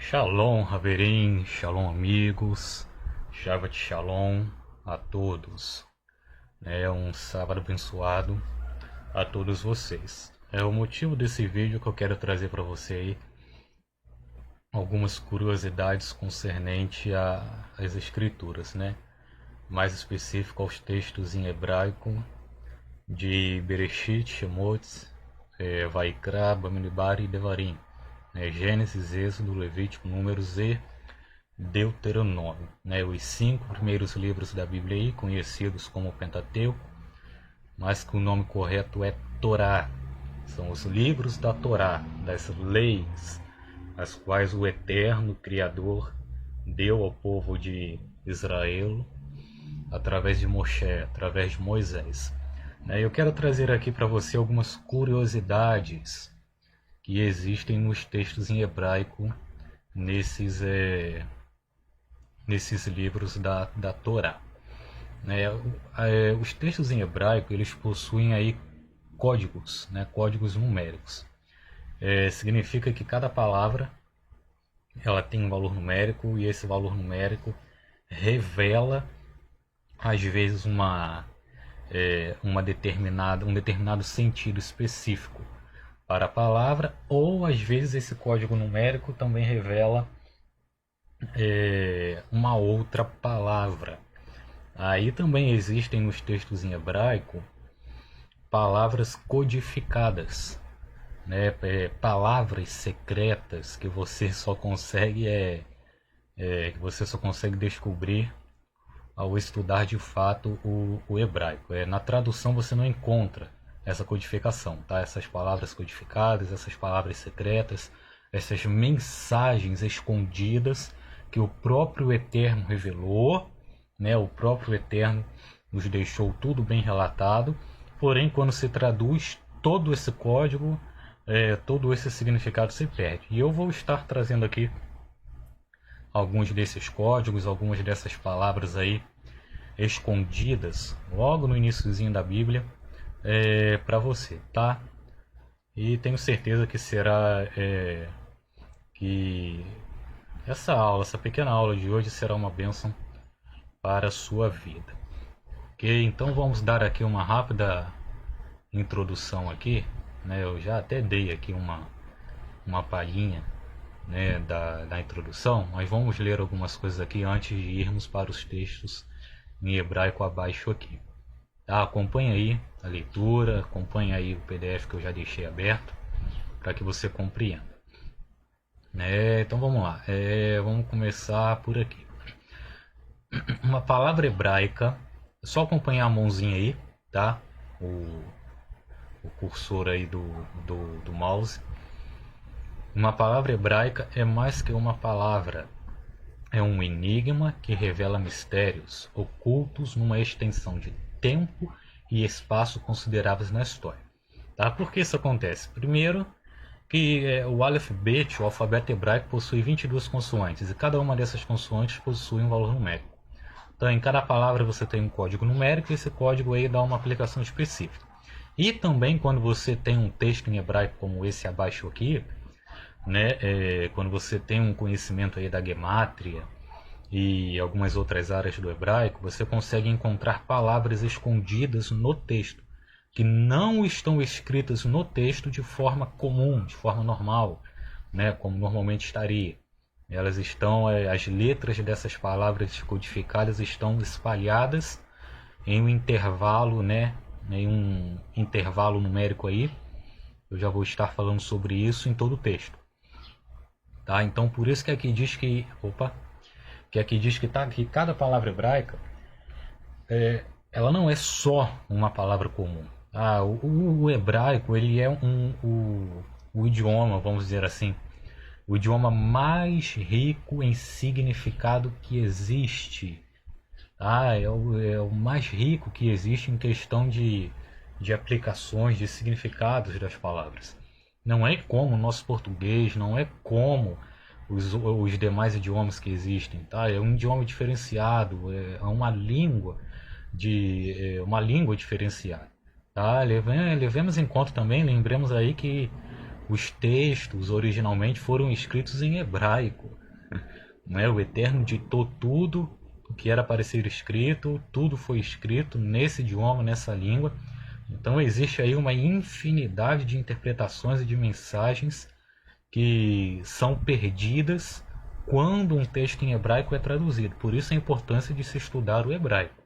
Shalom, Haverim, Shalom, amigos, Shabbat Shalom a todos. É um sábado abençoado a todos vocês. O motivo desse vídeo que eu quero trazer para você aí algumas curiosidades concernente às escrituras, né? Mais específico aos textos em hebraico de Bereshit, Shemot, Vaikra, Bamidbar e Devarim. Gênesis, Êxodo, Levítico, Números e Deuteronômio, os 5 primeiros livros da Bíblia aí, conhecidos como Pentateuco, mas que o nome correto é Torá. São os livros da Torá, das leis, as quais o Eterno Criador deu ao povo de Israel através de Moshe, através de Moisés. Eu quero trazer aqui para você algumas curiosidades que existem nos textos em hebraico, nesses livros da Torá. Os textos em hebraico, eles possuem aí códigos, códigos numéricos. Significa que cada palavra ela tem um valor numérico, e esse valor numérico revela, às vezes, um determinado sentido específico para a palavra, ou às vezes esse código numérico também revela uma outra palavra. Aí também existem nos textos em hebraico palavras codificadas, palavras secretas que você só consegue descobrir ao estudar de fato o hebraico. Na tradução você não encontra essa codificação, tá? Essas palavras codificadas, essas palavras secretas, essas mensagens escondidas que o próprio Eterno revelou, o próprio Eterno nos deixou tudo bem relatado, porém quando se traduz todo esse código, todo esse significado se perde. E eu vou estar trazendo aqui alguns desses códigos, algumas dessas palavras aí escondidas logo no iniciozinho da Bíblia, para você, tá? E tenho certeza que será que essa pequena aula de hoje será uma bênção para a sua vida. Ok? Então vamos dar aqui uma rápida introdução aqui, eu já até dei aqui uma palhinha, da introdução, mas vamos ler algumas coisas aqui antes de irmos para os textos em hebraico abaixo aqui. Tá? Acompanhe aí a leitura, acompanhe aí o PDF que eu já deixei aberto para que você compreenda. Então vamos lá, vamos começar por aqui. Uma palavra hebraica, é só acompanhar a mãozinha aí, tá? O cursor aí do mouse. Uma palavra hebraica é mais que uma palavra. É um enigma que revela mistérios ocultos numa extensão de tempo e espaço consideráveis na história. Tá? Por que isso acontece? Primeiro, que o Aleph Bet, o alfabeto hebraico, possui 22 consoantes, e cada uma dessas consoantes possui um valor numérico. Então, em cada palavra você tem um código numérico, e esse código aí dá uma aplicação específica. E também, quando você tem um texto em hebraico como esse abaixo aqui, quando você tem um conhecimento aí da gemátria e algumas outras áreas do hebraico, você consegue encontrar palavras escondidas no texto, que não estão escritas no texto de forma comum, de forma normal, como normalmente estaria. Elas estão, as letras dessas palavras codificadas estão espalhadas em um intervalo, em um intervalo numérico aí. Eu já vou estar falando sobre isso em todo o texto. Tá? Então, por isso que aqui diz que que cada palavra hebraica ela não é só uma palavra comum. O hebraico ele é o idioma, vamos dizer assim, o idioma mais rico em significado que existe. Tá? É o mais rico que existe em questão de aplicações, de significados das palavras. Não é como o nosso português, não é como os demais idiomas que existem, tá? É um idioma diferenciado, é uma língua diferenciada, tá? Levemos em conta também, lembremos aí que os textos originalmente foram escritos em hebraico, né? O Eterno ditou tudo o que era para ser escrito, tudo foi escrito nesse idioma, nessa língua. Então existe aí uma infinidade de interpretações e de mensagens que são perdidas quando um texto em hebraico é traduzido. Por isso a importância de se estudar o hebraico.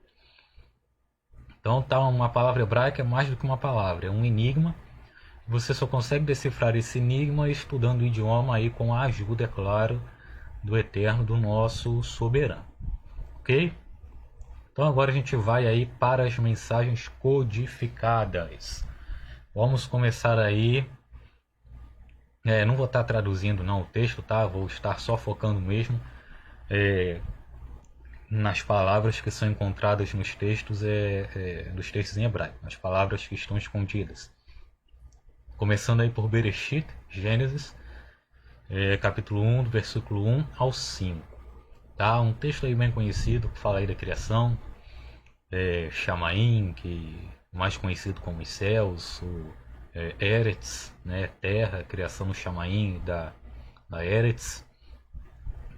Então tá, uma palavra hebraica é mais do que uma palavra, é um enigma. Você só consegue decifrar esse enigma estudando o idioma aí com a ajuda, é claro, do Eterno, do nosso soberano. Ok? Então agora a gente vai aí para as mensagens codificadas. Vamos começar aí. Não vou estar traduzindo não o texto, tá? Vou estar só focando mesmo nas palavras que são encontradas nos textos, nos textos em hebraico, nas palavras que estão escondidas. Começando aí por Bereshit, Gênesis, capítulo 1, do versículo 1 ao 5. Tá? Um texto aí bem conhecido, que fala aí da criação, Shamaim, que mais conhecido como os céus, o Eretz, né? Terra, criação do Shamaim, da Eretz.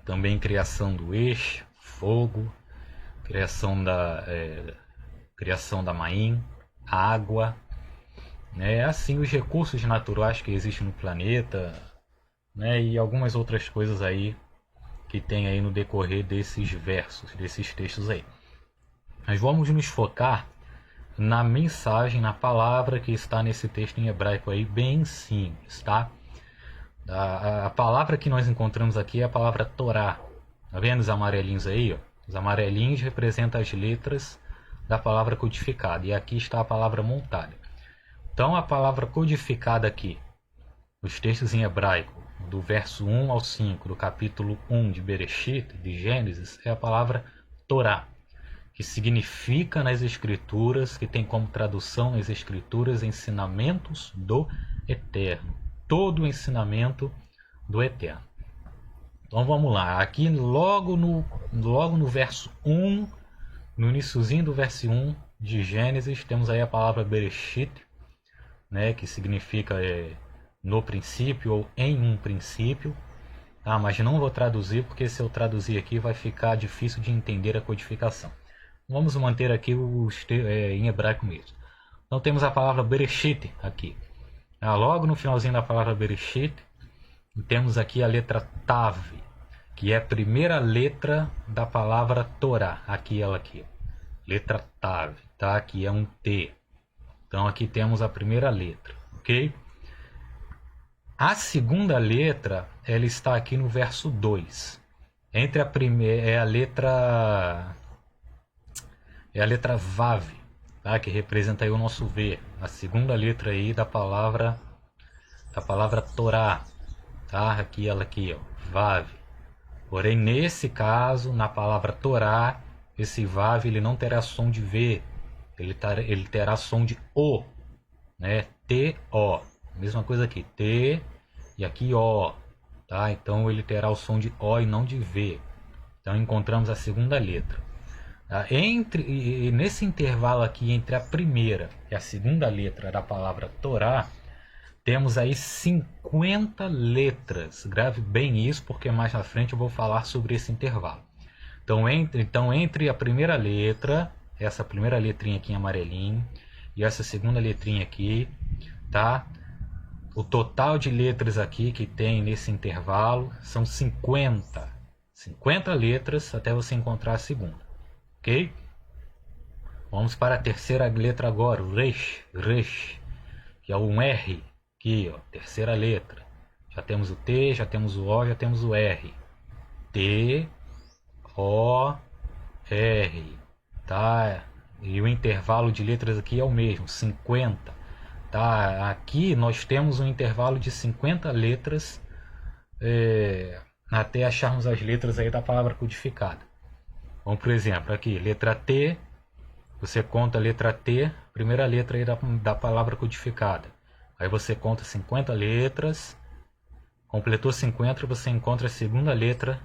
Também criação do Esh, fogo, criação da Maim, água, né? Assim, os recursos naturais que existem no planeta, né? E algumas outras coisas aí que tem aí no decorrer desses versos, desses textos aí. Mas vamos nos focar na mensagem, na palavra que está nesse texto em hebraico aí, bem simples, tá? A palavra que nós encontramos aqui é a palavra Torá. Tá vendo os amarelinhos aí? Ó? Os amarelinhos representam as letras da palavra codificada. E aqui está a palavra montada. Então a palavra codificada aqui, nos textos em hebraico, do verso 1 ao 5, do capítulo 1 de Bereshit, de Gênesis, é a palavra Torá, que significa nas escrituras, que tem como tradução nas escrituras, ensinamentos do Eterno. Todo o ensinamento do Eterno. Então vamos lá, aqui logo no verso 1, no iniciozinho do verso 1 de Gênesis, temos aí a palavra Bereshit, né, que significa no princípio ou em um princípio. Tá? Mas não vou traduzir, porque se eu traduzir aqui vai ficar difícil de entender a codificação. Vamos manter aqui em hebraico mesmo. Então temos a palavra Bereshit aqui. Logo no finalzinho da palavra Bereshit, temos aqui a letra Tav, que é a primeira letra da palavra Torá. Aqui ela aqui. Letra Tav, tá? Que é um T. Então aqui temos a primeira letra, ok? A segunda letra, ela está aqui no verso 2. Entre a primeira é a letra Vav, tá? Que representa aí o nosso V. A segunda letra aí da palavra Torá, tá? Aqui ela aqui, ó, Vav. Porém, nesse caso, na palavra Torá, esse Vav ele não terá som de V, ele terá som de O, né? T-O. Mesma coisa aqui, T e aqui O, tá? Então ele terá o som de O e não de V. Então encontramos a segunda letra. Nesse intervalo aqui entre a primeira e a segunda letra da palavra Torá, temos aí 50 letras. Grave bem isso, porque mais na frente eu vou falar sobre esse intervalo. Então entre a primeira letra, essa primeira letrinha aqui em amarelinho, e essa segunda letrinha aqui, tá? O total de letras aqui que tem nesse intervalo são 50. 50 letras até você encontrar a segunda. Ok? Vamos para a terceira letra agora, o Resh, que é um R. Aqui, ó, terceira letra. Já temos o T, já temos o O, já temos o R. T, O, R. Tá? E o intervalo de letras aqui é o mesmo, 50. Tá? Aqui nós temos um intervalo de 50 letras até acharmos as letras aí da palavra codificada. Vamos, por exemplo, aqui, letra T, você conta a letra T, primeira letra aí da palavra codificada. Aí você conta 50 letras, completou 50, você encontra a segunda letra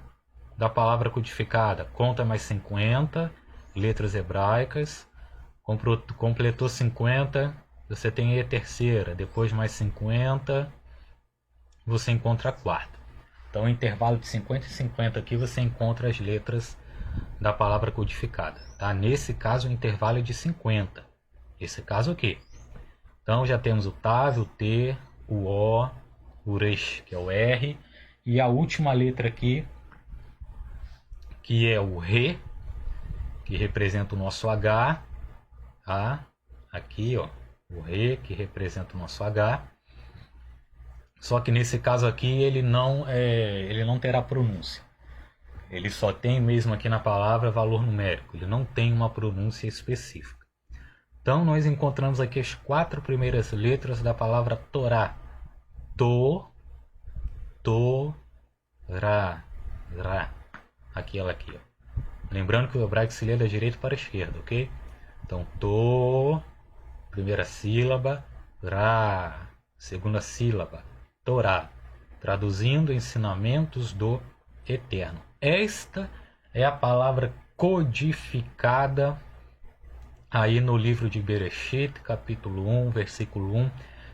da palavra codificada. Conta mais 50 letras hebraicas, completou 50, você tem aí a terceira, depois mais 50, você encontra a quarta. Então, no intervalo de 50 e 50 aqui, você encontra as letras da palavra codificada. Tá? Nesse caso, o intervalo é de 50. Esse caso aqui. Então, já temos o TAV, o T, o O, o RES, que é o R, e a última letra aqui, que é o RE, que representa o nosso H, tá? Aqui, ó, o RE, que representa o nosso H. Só que nesse caso aqui ele não terá pronúncia. Ele só tem mesmo aqui na palavra valor numérico. Ele não tem uma pronúncia específica. Então nós encontramos aqui as 4 primeiras letras da palavra Torá. Ra. Aquela aqui, ó. Lembrando que o hebraico se lê da direita para a esquerda, ok? Então, primeira sílaba, Ra, segunda sílaba, Torá, traduzindo ensinamentos do Eterno. Esta é a palavra codificada aí no livro de Bereshit, capítulo 1, versículo 1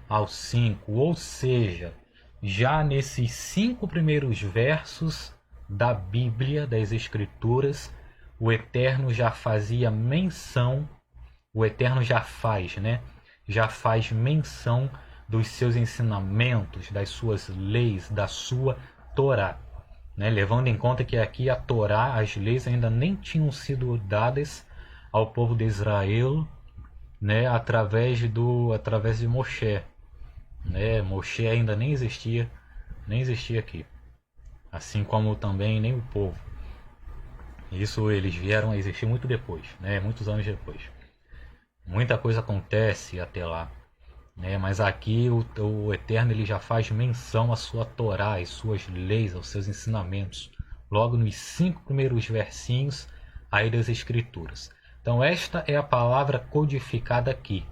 ao 5. Ou seja, já nesses 5 primeiros versos da Bíblia, das Escrituras, o Eterno já fazia menção, o Eterno já faz menção dos seus ensinamentos, das suas leis, da sua Torá. Né? Levando em conta que aqui a Torá, as leis ainda nem tinham sido dadas ao povo de Israel, né? através de Moshe. Né? Moshe ainda nem existia aqui. Assim como também nem o povo. Isso eles vieram a existir muito depois, né? Muitos anos depois. Muita coisa acontece até lá. Né? Mas aqui o Eterno ele já faz menção à sua Torá, às suas leis, aos seus ensinamentos. Logo nos 5 primeiros versinhos aí das Escrituras. Então esta é a palavra codificada aqui.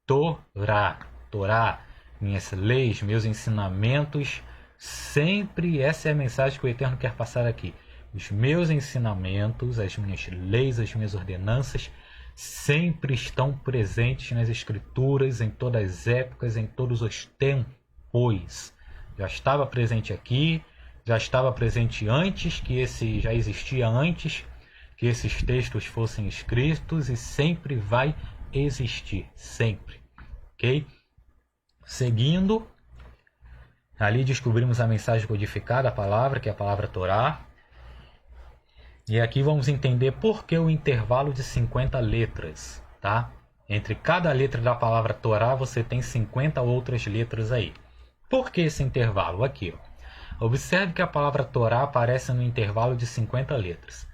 Torá. Torá, minhas leis, meus ensinamentos. Sempre essa é a mensagem que o Eterno quer passar aqui. Os meus ensinamentos, as minhas leis, as minhas ordenanças sempre estão presentes nas Escrituras, em todas as épocas, em todos os tempos. Já estava presente aqui, já estava presente antes, já existia antes que esses textos fossem escritos e sempre vai existir, sempre. Ok? Seguindo, ali descobrimos a mensagem codificada, a palavra, que é a palavra Torá. E aqui vamos entender por que o intervalo de 50 letras, tá? Entre cada letra da palavra Torá, você tem 50 outras letras aí. Por que esse intervalo? Aqui, ó. Observe que a palavra Torá aparece no intervalo de 50 letras.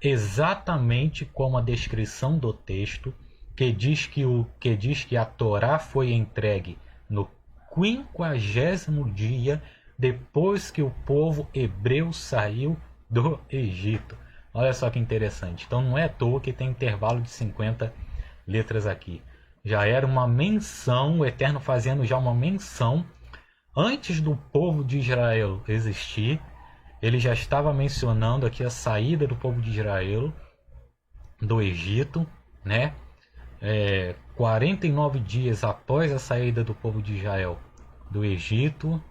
Exatamente como a descrição do texto, que diz que a Torá foi entregue no 50º dia depois que o povo hebreu saiu do Egito. Olha só que interessante. Então não é à toa que tem intervalo de 50 letras aqui. Já era uma menção, o Eterno fazendo já uma menção. Antes do povo de Israel existir, ele já estava mencionando aqui a saída do povo de Israel do Egito, né? 49 dias após a saída do povo de Israel do Egito,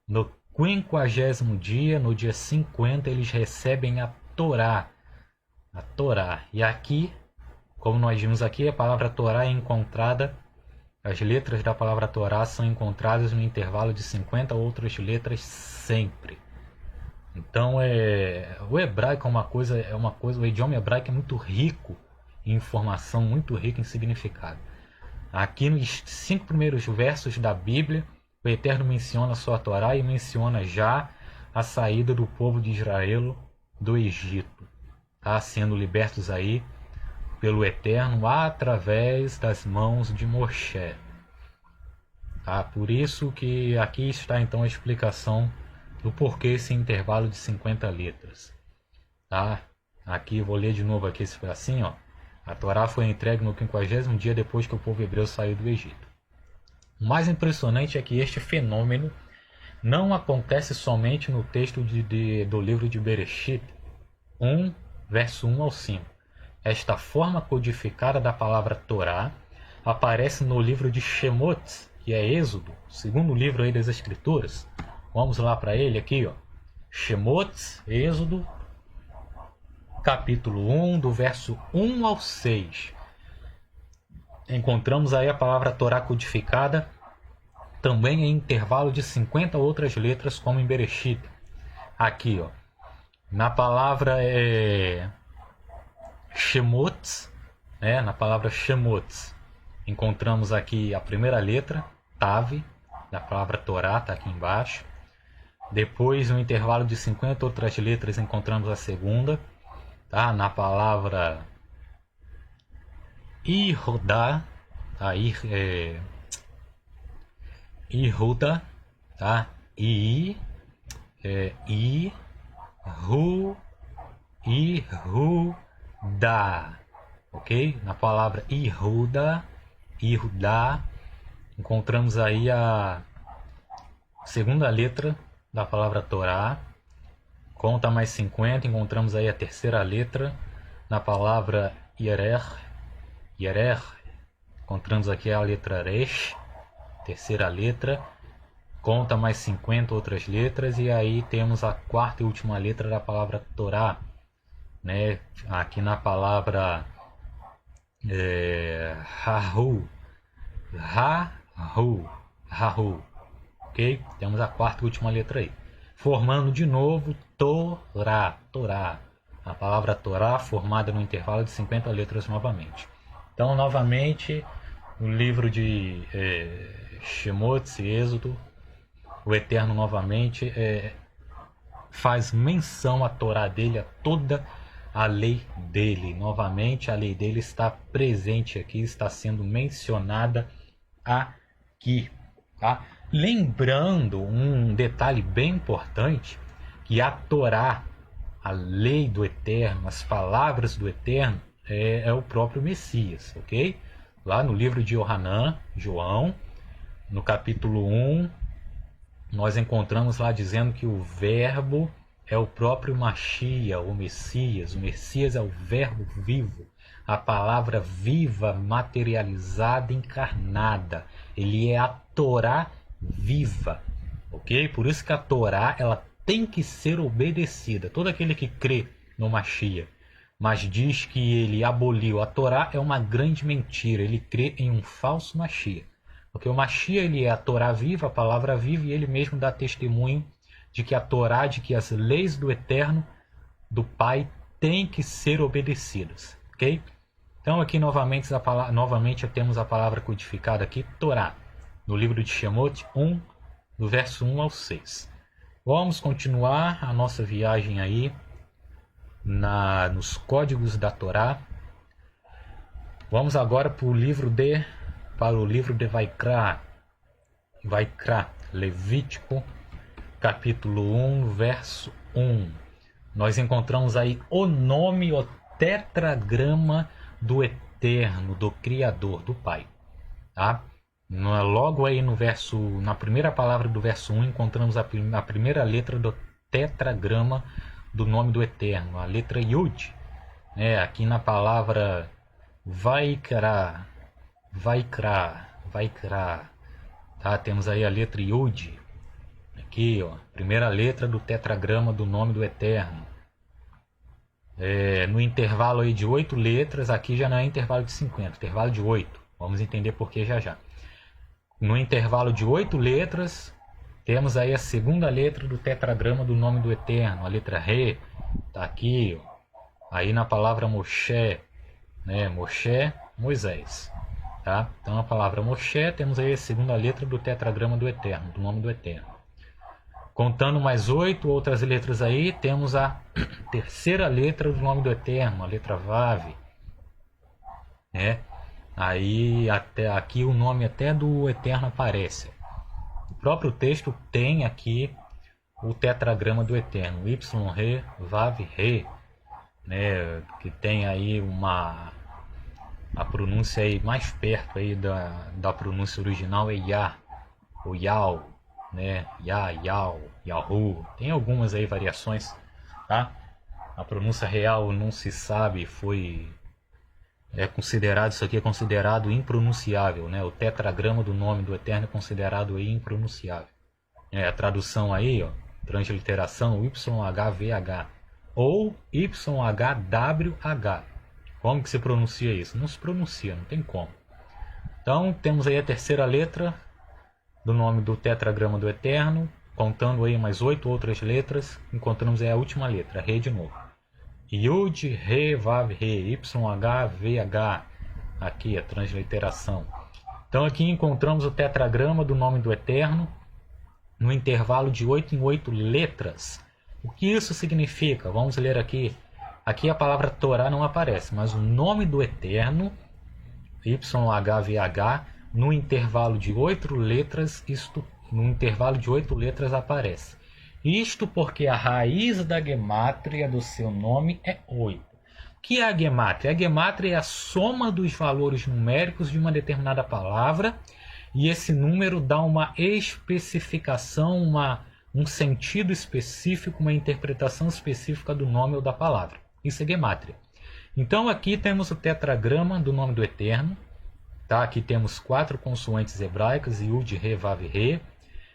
no 50º dia, no dia 50, eles recebem a Torá. A Torá. E aqui, como nós vimos aqui, a palavra Torá é encontrada, as letras da palavra Torá são encontradas no intervalo de 50 outras letras sempre. Então, o hebraico o idioma hebraico é muito rico em informação, muito rico em significado. Aqui nos 5 primeiros versos da Bíblia, o Eterno menciona a sua Torá e menciona já a saída do povo de Israel do Egito, tá? Sendo libertos aí pelo Eterno através das mãos de Moshe. Tá? Por isso que aqui está então a explicação do porquê esse intervalo de 50 letras. Tá? Aqui vou ler de novo aqui esse pedacinho, ó. A Torá foi entregue no 50º dia depois que o povo hebreu saiu do Egito. O mais impressionante é que este fenômeno não acontece somente no texto do livro de Bereshit 1, verso 1 ao 5. Esta forma codificada da palavra Torá aparece no livro de Shemot, que é Êxodo, segundo livro aí das Escrituras, Vamos lá para ele aqui, ó. Shemot, Êxodo, capítulo 1, do verso 1 ao 6. Encontramos aí a palavra Torá codificada, também em intervalo de 50 outras letras, como em Bereshit. Aqui, ó, na palavra Shemot, na palavra Shemot, encontramos aqui a primeira letra, Tav, da palavra Torá, está aqui embaixo. Depois, no intervalo de 50 outras letras, encontramos a segunda, tá? Na palavra Ihodá, tá? Ihuda, tá? Ihuda, ok? Na palavra Ihuda, encontramos aí a segunda letra da palavra Torá. Conta mais 50, encontramos aí a terceira letra na palavra Yerer, encontramos aqui a letra Resh, terceira letra. Conta mais 50 outras letras e aí temos a quarta e última letra da palavra Torá, né? Aqui na palavra Rahu, ok? Temos a quarta e última letra aí, formando de novo Torá. A palavra Torá formada no intervalo de 50 letras novamente. Então, novamente, no livro de Shemot, Êxodo, o Eterno novamente faz menção à Torá dele, a toda a lei dele. Novamente, a lei dele está presente aqui, está sendo mencionada aqui, tá? Lembrando um detalhe bem importante, que a Torá, a lei do Eterno, as palavras do Eterno, é o próprio Messias, ok? Lá no livro de João, no capítulo 1, nós encontramos lá dizendo que o verbo é o próprio Mashiach, o Messias. O Messias é o verbo vivo, a palavra viva, materializada, encarnada. Ele é a Torá viva, ok? Por isso que a Torá, ela tem que ser obedecida. Todo aquele que crê no Mashiach, mas diz que ele aboliu a Torá, é uma grande mentira. Ele crê em um falso Mashiach. Porque o Mashiach, ele é a Torá viva, a palavra viva, e ele mesmo dá testemunho de que a Torá, de que as leis do Eterno, do Pai, têm que ser obedecidas, ok? Então aqui novamente temos a palavra codificada aqui, Torá, no livro de Shemot 1, do verso 1 ao 6. Vamos continuar a nossa viagem aí nos códigos da Torá. Vamos agora para o livro de Vaikra, Levítico, capítulo 1, verso 1. Nós encontramos aí o nome, o tetragrama do Eterno, do Criador, do Pai, tá? Logo aí na primeira palavra do verso 1, encontramos a primeira letra do tetragrama do nome do Eterno, a letra Yud, né? Aqui na palavra Vaikra, tá? Temos aí a letra Yud, aqui, ó, primeira letra do tetragrama do nome do Eterno. No intervalo aí de 8 letras, aqui já não é intervalo de 50, intervalo de 8. Vamos entender por que já. No intervalo de 8 letras, temos aí a segunda letra do tetragrama do nome do Eterno, a letra Re, tá aqui, ó. Aí na palavra Moshe, né? Moshe, Moisés, tá? Então a palavra Moshe, temos aí a segunda letra do tetragrama do Eterno, do nome do Eterno. Contando mais 8 outras letras aí, temos a terceira letra do nome do Eterno, a letra Vav, né? Aí até aqui o nome até do Eterno aparece. O próprio texto tem aqui o tetragrama do Eterno, Y-Re, Vav-Re, né? Que tem aí a pronúncia aí mais perto aí da pronúncia original é Yah, ou Yao, né? Yao, Yahu. Tem algumas aí variações, tá? A pronúncia real não se sabe, isso aqui é considerado impronunciável, né? O tetragrama do nome do Eterno é considerado aí impronunciável, A tradução aí, ó, transliteração YHVH ou YHWH. Como que se pronuncia isso? Não se pronuncia, não tem como. Então temos aí a terceira letra do nome do tetragrama do Eterno, contando aí mais 8 outras letras, encontramos aí a última letra, Re de novo. Yud, Re, Vav, Re, YHVH. Aqui a transliteração. Então aqui encontramos o tetragrama do nome do Eterno no intervalo de 8 em 8 letras. O que isso significa? Vamos ler aqui. Aqui a palavra Torá não aparece, mas o nome do Eterno, YHVH, no intervalo de 8 letras, aparece. Isto porque a raiz da gemátria do seu nome é 8. O que é a gemátria? A gemátria é a soma dos valores numéricos de uma determinada palavra, e esse número dá uma especificação, um sentido específico, uma interpretação específica do nome ou da palavra. Isso é gemátria. Então aqui temos o tetragrama do nome do Eterno. Tá? Aqui temos 4 consoantes hebraicas, Yud, Re, Vav, Re.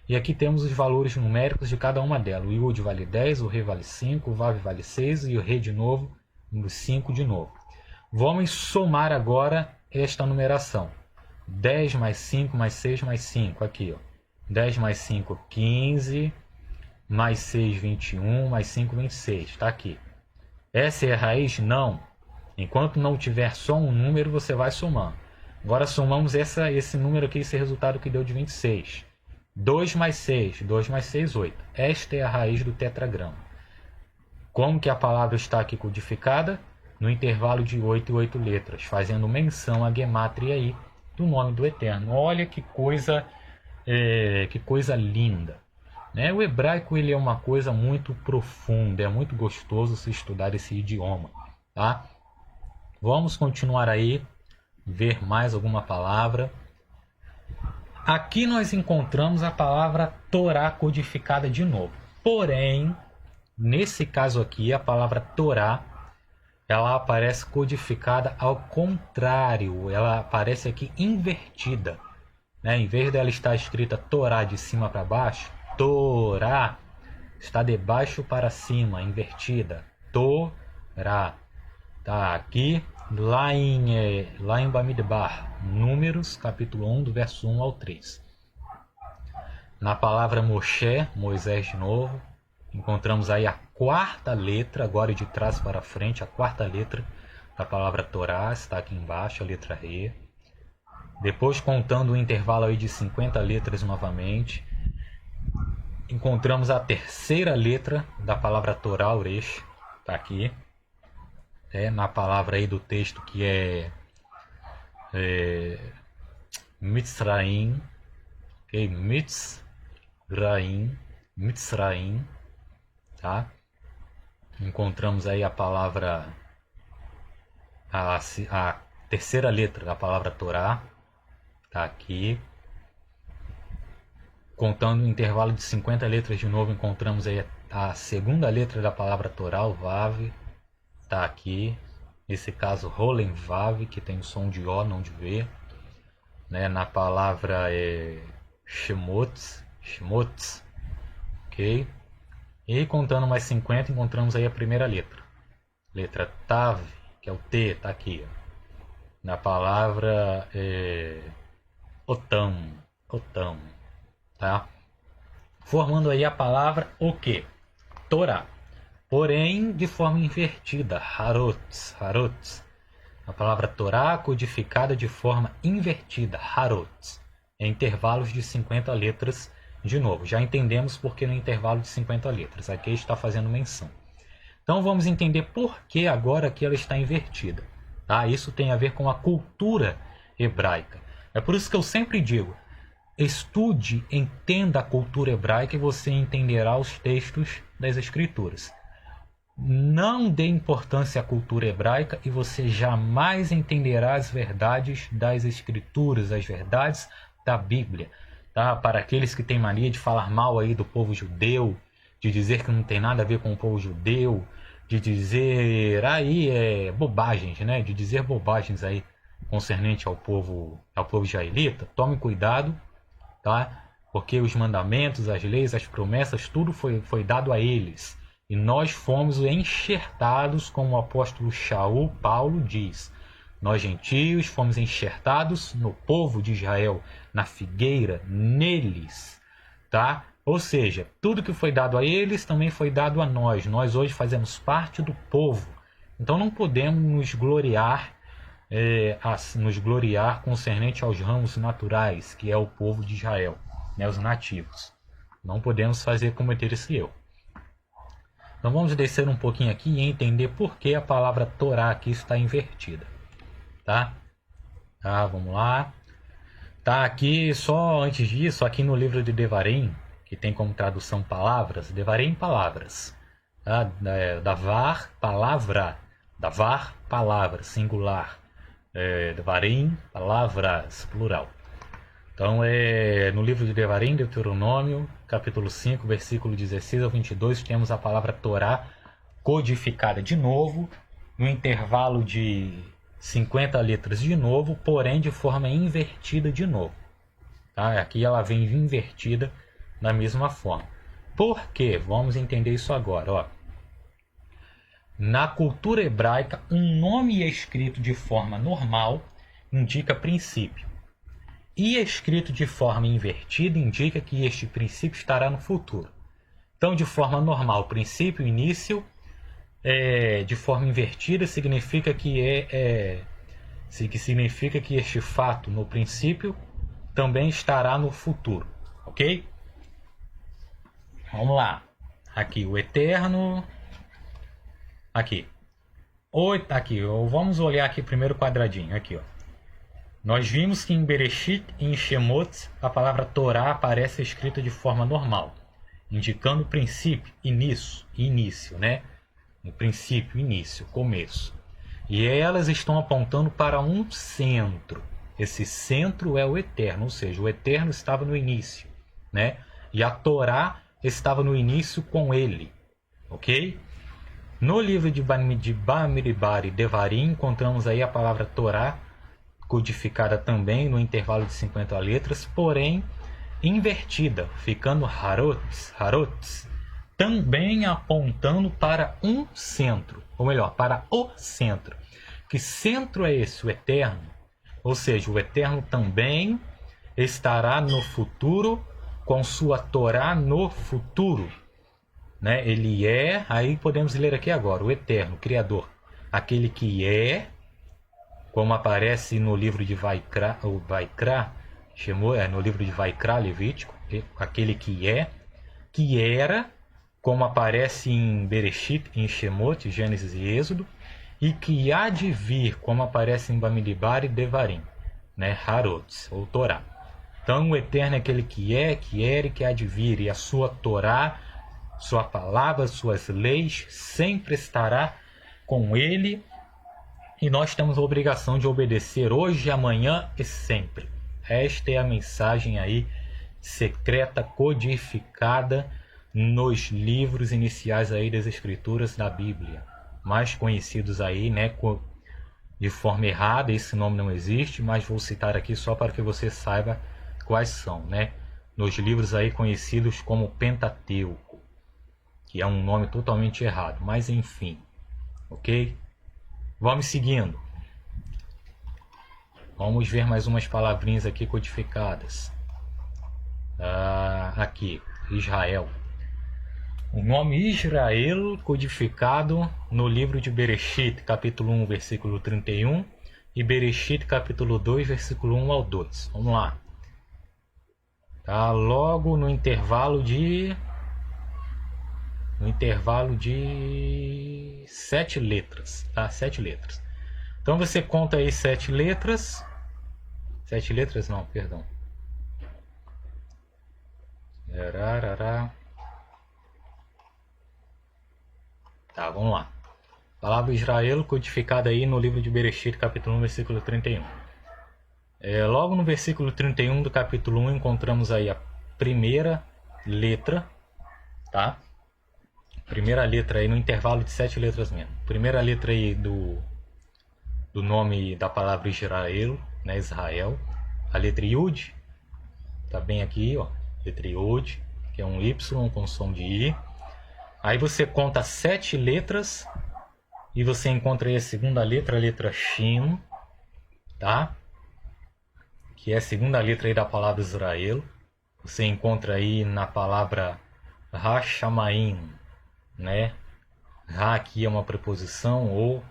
E aqui temos os valores numéricos de cada uma delas. O Yud vale 10, o Re vale 5, o Vav vale 6 e o Re de novo, 5 de novo. Vamos somar agora esta numeração. 10 mais 5 mais 6 mais 5. Aqui, ó. 10 mais 5, 15. Mais 6, 21. Mais 5, 26. Está aqui. Essa é a raiz? Não. Enquanto não tiver só um número, você vai somando. Agora somamos esse número aqui, esse resultado que deu de 26. 2 mais 6. 2 mais 6, 8. Esta é a raiz do tetragrama. Como que a palavra está aqui codificada? No intervalo de 8 e 8 letras, fazendo menção à gemátria aí do nome do Eterno. Olha que coisa linda. Né? O hebraico ele é uma coisa muito profunda, é muito gostoso se estudar esse idioma. Tá? Vamos continuar aí, ver mais alguma palavra. Aqui nós encontramos a palavra Torá codificada de novo. Porém, nesse caso aqui, a palavra Torá, ela aparece codificada ao contrário. Ela aparece aqui invertida. Né? Em vez dela estar escrita Torá de cima para baixo, Torá está de baixo para cima, invertida. Torá. Tá aqui, lá em Bamidbar, Números, capítulo 1, do verso 1 ao 3. Na palavra Moshe, Moisés de novo, encontramos aí a quarta letra, agora de trás para frente, a quarta letra da palavra Torá, está aqui embaixo, a letra Re. Depois, contando o intervalo aí de 50 letras novamente, encontramos a terceira letra da palavra Torá, Uresh, está aqui. Na palavra aí do texto que é Mitzraim, okay? Mitzraim, tá? Encontramos aí a palavra, a terceira letra da palavra Torá, tá aqui. Contando o intervalo de 50 letras de novo, encontramos aí a segunda letra da palavra Torá, o Vav, tá aqui. Nesse caso, Rolen Vav, que tem o som de O, não de V. Né? Na palavra Shemotz, ok? E contando mais 50, encontramos aí a primeira letra. Letra Tav, que é o T, tá aqui. Na palavra Otam, tá? Formando aí a palavra o quê? Torá. Porém, de forma invertida, Harotz. A palavra Torá codificada de forma invertida, Harotz, em intervalos de 50 letras de novo. Já entendemos porque no intervalo de 50 letras. Aqui está fazendo menção. Então vamos entender por que agora que ela está invertida. Tá? Isso tem a ver com a cultura hebraica. É por isso que eu sempre digo, estude, entenda a cultura hebraica e você entenderá os textos das Escrituras. Não dê importância à cultura hebraica e você jamais entenderá as verdades das Escrituras, as verdades da Bíblia. Tá? Para aqueles que têm mania de falar mal aí do povo judeu, de dizer que não tem nada a ver com o povo judeu, de dizer aí bobagens, né? De dizer bobagens aí concernente ao povo israelita, tome cuidado, tá? Porque os mandamentos, as leis, as promessas, tudo foi dado a eles. E nós fomos enxertados, como o apóstolo Paulo diz. Nós gentios fomos enxertados no povo de Israel, na figueira, neles. Tá? Ou seja, tudo que foi dado a eles também foi dado a nós. Nós hoje fazemos parte do povo. Então não podemos nos gloriar concernente aos ramos naturais, que é o povo de Israel, né, os nativos. Não podemos cometer esse erro. Então vamos descer um pouquinho aqui e entender por que a palavra Torá aqui está invertida. Tá, vamos lá. Tá aqui, só antes disso, aqui no livro de Devarim, que tem como tradução palavras, Devarim, palavras. Tá? Davar, palavra. Davar, palavra, singular. Devarim, palavras, plural. Então, no livro de Devarim, Deuteronômio, capítulo 5, versículo 16 ao 22, temos a palavra Torá codificada de novo, no intervalo de 50 letras de novo, porém de forma invertida de novo. Tá? Aqui ela vem invertida da mesma forma. Por quê? Vamos entender isso agora. Ó. Na cultura hebraica, um nome escrito de forma normal indica princípio. E escrito de forma invertida indica que este princípio estará no futuro. Então, de forma normal, princípio, início, de forma invertida significa que significa que este fato no princípio também estará no futuro, ok? Vamos lá. Aqui o eterno. Aqui. Vamos olhar aqui primeiro o quadradinho. Aqui, ó. Nós vimos que em Bereshit e em Shemot a palavra Torá aparece escrita de forma normal, indicando princípio, início, né? No princípio, início, começo. E elas estão apontando para um centro. Esse centro é o eterno, ou seja, o eterno estava no início, né? E a Torá estava no início com ele, ok? No livro de Bamidbar e Devarim encontramos aí a palavra Torá codificada também no intervalo de 50 letras, porém invertida, ficando harots, também apontando para um centro, ou melhor, para o centro. Que centro é esse? O eterno. Ou seja, o eterno também estará no futuro com sua Torá no futuro. Né? Ele é, aí podemos ler aqui agora, o eterno, o Criador. Aquele que é, como aparece no livro de Vaikra, no livro de Vaikra, Levítico, aquele que é, que era, como aparece em Bereshit, em Shemot, Gênesis e Êxodo, e que há de vir, como aparece em Bamidbar e Devarim, né? Harots, ou Torá. Então o eterno é aquele que é, que era e que há de vir, e a sua Torá, sua palavra, suas leis, sempre estará com ele, e nós temos a obrigação de obedecer hoje, amanhã e sempre. Esta é a mensagem aí secreta, codificada nos livros iniciais aí das Escrituras da Bíblia, mais conhecidos aí, né, de forma errada. Esse nome não existe, mas vou citar aqui só para que você saiba quais são, né? Nos livros aí conhecidos como Pentateuco, que é um nome totalmente errado, mas enfim, ok? Vamos seguindo. Vamos ver mais umas palavrinhas aqui codificadas. Aqui, Israel. O nome Israel codificado no livro de Bereshit, capítulo 1, versículo 31, e Bereshit, capítulo 2, versículo 1 ao 2. Vamos lá. Tá logo no intervalo de 7 letras, tá? 7 letras. Então você conta aí 7 letras. 7 letras não, perdão. Tá, vamos lá. Palavra Israel codificada aí no livro de Bereshit, capítulo 1, versículo 31. Logo no versículo 31 do capítulo 1 encontramos aí a primeira letra, tá? Primeira letra aí no intervalo de 7 letras mesmo. Primeira letra aí do nome da palavra Israel, né? Israel. A letra Yud, tá bem aqui, ó. letra Yod, que é um Y com som de I. Aí você conta 7 letras e você encontra aí a segunda letra, a letra Shin, tá? Que é a segunda letra aí da palavra Israel. Você encontra aí na palavra Hashamayim, né? Ra aqui é uma preposição, ou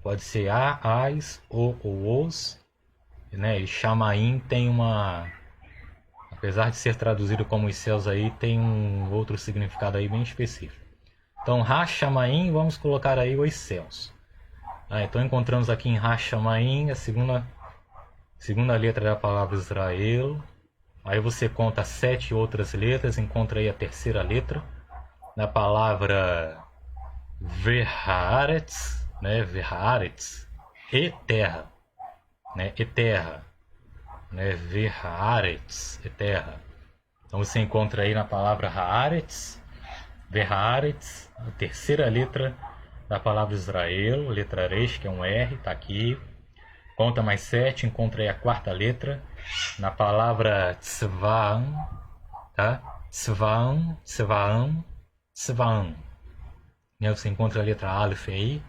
pode ser a, as, o ou os, né? E Shamaim tem uma, apesar de ser traduzido como os céus aí, tem um outro significado aí bem específico. Então, Hashamayim, vamos colocar aí os céus. Então encontramos aqui em Hashamayim a segunda letra da palavra Israel. Aí você conta 7 outras letras, encontra aí a terceira letra da palavra Verhaaretz, né? Verhaaretz, e terra, né? E terra, né? Verhaaretz, e terra. Então você encontra aí na palavra Haaretz, Verhaaretz, a terceira letra da palavra Israel, letra Resh, que é um R, tá aqui. Conta mais 7, encontra aí a quarta letra na palavra Tzvaam, tá? Tzvaam, Tzvaam, Tzvaam. E aí você encontra a letra Aleph aí,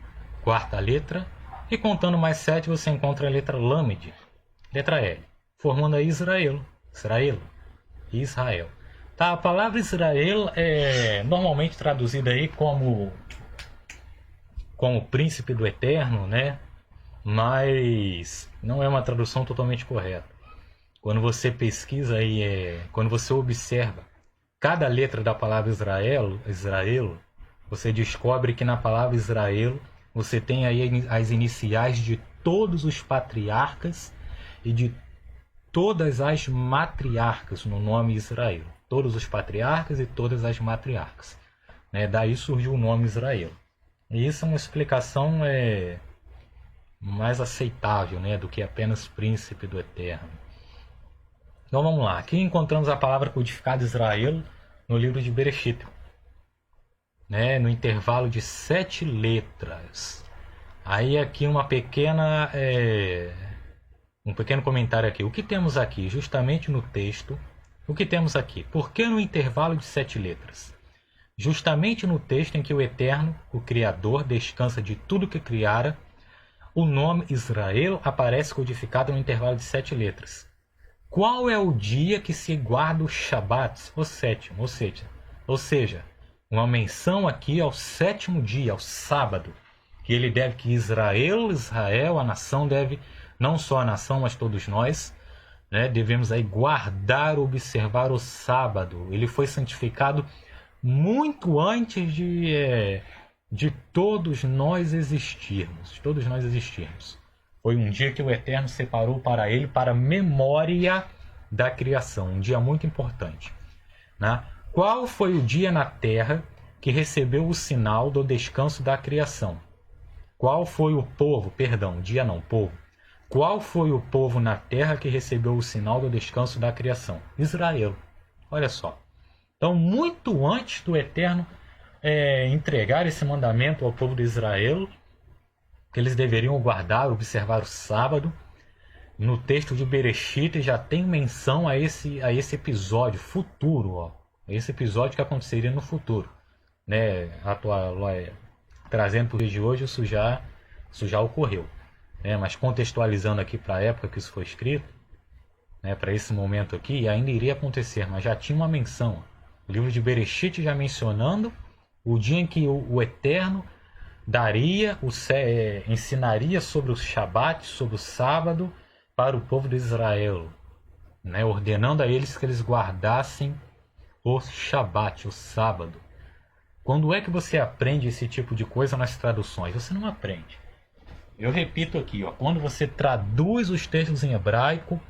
quarta letra. E contando mais 7, você encontra a letra Lamed, letra L, formando aí Israel, Israel. Tá, a palavra Israel é normalmente traduzida aí como príncipe do eterno, né? Mas não é uma tradução totalmente correta. Quando você pesquisa aí, quando você observa cada letra da palavra Israel, você descobre que na palavra Israel você tem aí as iniciais de todos os patriarcas e de todas as matriarcas no nome Israel. Todos os patriarcas e todas as matriarcas, né? Daí surgiu o nome Israel. E isso é uma explicação mais aceitável, né, do que apenas príncipe do eterno. Então vamos lá. Aqui encontramos a palavra codificada Israel no livro de Bereshit, né, no intervalo de 7 letras. Aí aqui um pequeno comentário aqui. O que temos aqui? Justamente no texto, o que temos aqui? Por que no intervalo de 7 letras? Justamente no texto em que o Eterno, o Criador, descansa de tudo que criara, o nome Israel aparece codificado no intervalo de 7 letras. Qual é o dia que se guarda o Shabat, o sétimo? Ou seja, uma menção aqui ao sétimo dia, ao sábado, que Israel, a nação deve, não só a nação, mas todos nós, né, devemos aí guardar, observar o sábado. Ele foi santificado muito antes de todos nós existirmos. Foi um dia que o Eterno separou para ele, para a memória da criação. Um dia muito importante, né? Qual foi o dia na terra que recebeu o sinal do descanso da criação? Qual foi o povo, povo. Qual foi o povo na terra que recebeu o sinal do descanso da criação? Israel. Olha só. Então, muito antes do Eterno entregar esse mandamento ao povo de Israel, que eles deveriam guardar, observar o sábado, no texto de Bereshit já tem menção a esse episódio futuro, ó, esse episódio que aconteceria no futuro, né? Trazendo para o dia de hoje, isso já ocorreu, né? Mas contextualizando aqui para a época que isso foi escrito, né, para esse momento aqui, ainda iria acontecer, mas já tinha uma menção. O livro de Bereshit já mencionando o dia em que o Eterno ensinaria sobre o Shabat, sobre o sábado, para o povo de Israel, né, ordenando a eles que eles guardassem o Shabat, o sábado. Quando é que você aprende esse tipo de coisa nas traduções? Você não aprende. Eu repito aqui, ó, quando você traduz os textos em hebraico,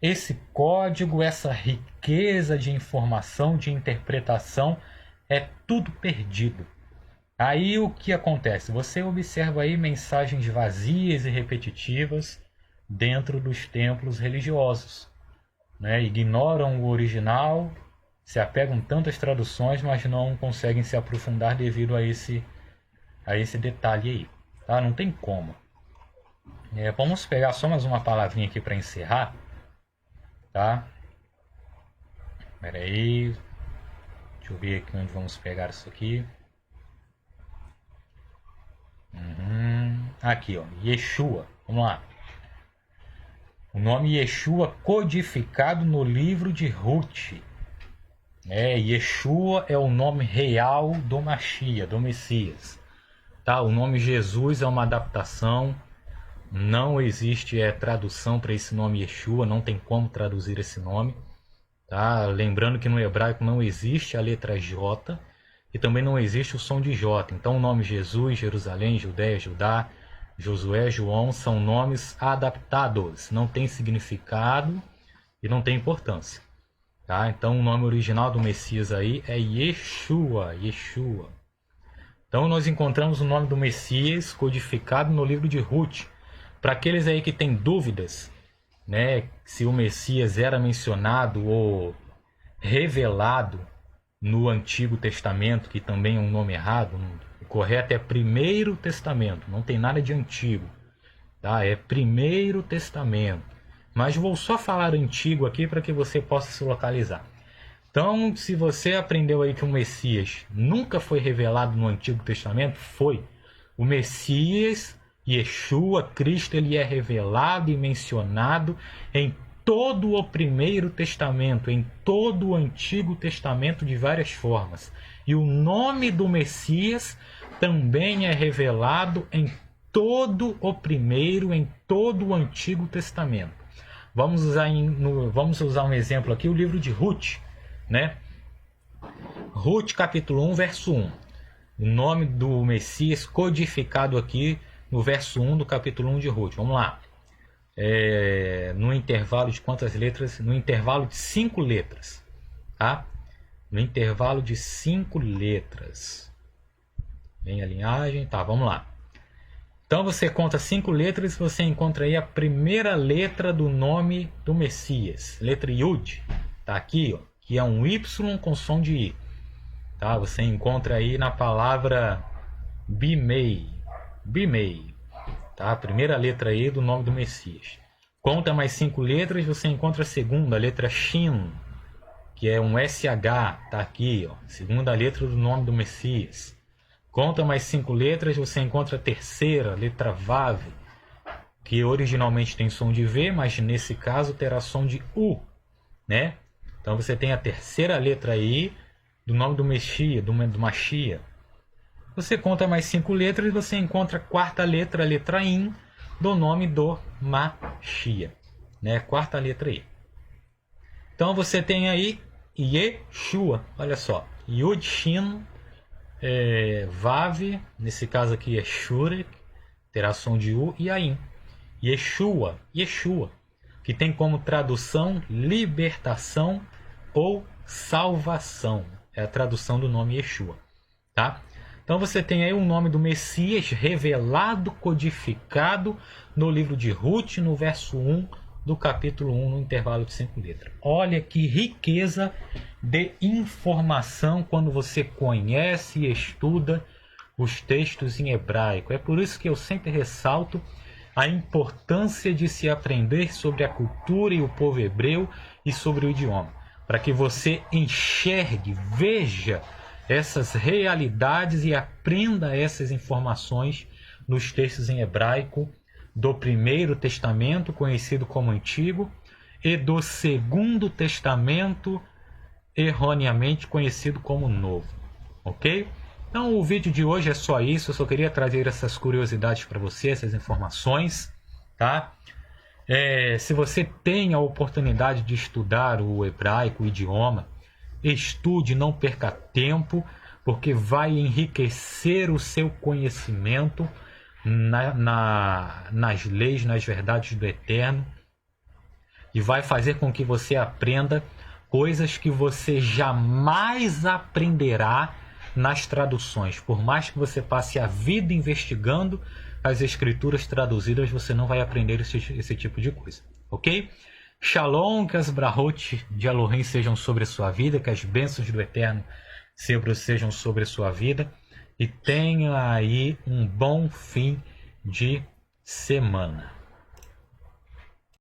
esse código, essa riqueza de informação, de interpretação, é tudo perdido. Aí o que acontece? Você observa aí mensagens vazias e repetitivas dentro dos templos religiosos, né? Ignoram o original, se apegam tanto às traduções, mas não conseguem se aprofundar devido a esse detalhe aí. Tá? Não tem como. Vamos pegar só mais uma palavrinha aqui para encerrar. Tá? Espera aí. Deixa eu ver aqui onde vamos pegar isso aqui. Aqui, ó, Yeshua. Vamos lá. O nome Yeshua codificado no livro de Ruth. Yeshua é o nome real do Mashiach, do Messias. Tá? O nome Jesus é uma adaptação. Não existe tradução para esse nome Yeshua. Não tem como traduzir esse nome. Tá? Lembrando que no hebraico não existe a letra J. E também não existe o som de J. Então o nome Jesus, Jerusalém, Judéia, Judá, Josué, João são nomes adaptados. Não tem significado e não tem importância. Tá? Então o nome original do Messias aí é Yeshua. Yeshua. Então nós encontramos o nome do Messias codificado no livro de Ruth. Para aqueles aí que têm dúvidas, né, se o Messias era mencionado ou revelado no Antigo Testamento, que também é um nome errado, o correto é Primeiro Testamento, não tem nada de Antigo, tá? É Primeiro Testamento. Mas vou só falar Antigo aqui para que você possa se localizar. Então, se você aprendeu aí que o Messias nunca foi revelado no Antigo Testamento, foi. O Messias, Yeshua, Cristo, ele é revelado e mencionado em todo o Primeiro Testamento, em todo o Antigo Testamento de várias formas. E o nome do Messias também é revelado em todo o Primeiro, em todo o Antigo Testamento. Vamos usar um exemplo aqui, o livro de Ruth, né? Ruth, capítulo 1, verso 1. O nome do Messias codificado aqui no verso 1 do capítulo 1 de Ruth. Vamos lá. No intervalo de quantas letras? No intervalo de 5 letras. Tá? No intervalo de 5 letras. Vem a linhagem. Tá, vamos lá. Então você conta 5 letras e você encontra aí a primeira letra do nome do Messias. Letra Yud. Tá aqui, ó, que é um Y com som de I. Tá? Você encontra aí na palavra Bimei. Bimei. Tá? A primeira letra aí do nome do Messias. Conta mais 5 letras, você encontra a segunda, a letra Shin, que é um SH, tá aqui, ó, segunda letra do nome do Messias. Conta mais 5 letras, você encontra a terceira, letra Vav, que originalmente tem som de V, mas nesse caso terá som de U, né? Então você tem a terceira letra aí do nome do Messias, do Mashiach. Você conta mais 5 letras e você encontra a quarta letra, a letra In, do nome do Mashiach, né? Quarta letra aí. Então você tem aí Yeshua, olha só, Yud Shin, Vav, nesse caso aqui é Shurek, terá som de U, e Ain. Yeshua, Yeshua, que tem como tradução libertação ou salvação. É a tradução do nome Yeshua, tá? Então você tem aí o nome do Messias revelado, codificado no livro de Ruth, no verso 1 do capítulo 1, no intervalo de 5 letras. Olha que riqueza de informação quando você conhece e estuda os textos em hebraico. É por isso que eu sempre ressalto a importância de se aprender sobre a cultura e o povo hebreu e sobre o idioma, para que você enxergue, veja essas realidades e aprenda essas informações nos textos em hebraico do Primeiro Testamento, conhecido como Antigo, e do Segundo Testamento, erroneamente conhecido como Novo. Ok? Então o vídeo de hoje é só isso, eu só queria trazer essas curiosidades para você, essas informações, tá? Se você tem a oportunidade de estudar o hebraico, o idioma, estude, não perca tempo, porque vai enriquecer o seu conhecimento nas leis, nas verdades do Eterno, e vai fazer com que você aprenda coisas que você jamais aprenderá nas traduções. Por mais que você passe a vida investigando as escrituras traduzidas, você não vai aprender esse tipo de coisa, ok? Shalom, que as brahot de Elohim sejam sobre a sua vida, que as bênçãos do Eterno sempre sejam sobre a sua vida, e tenha aí um bom fim de semana.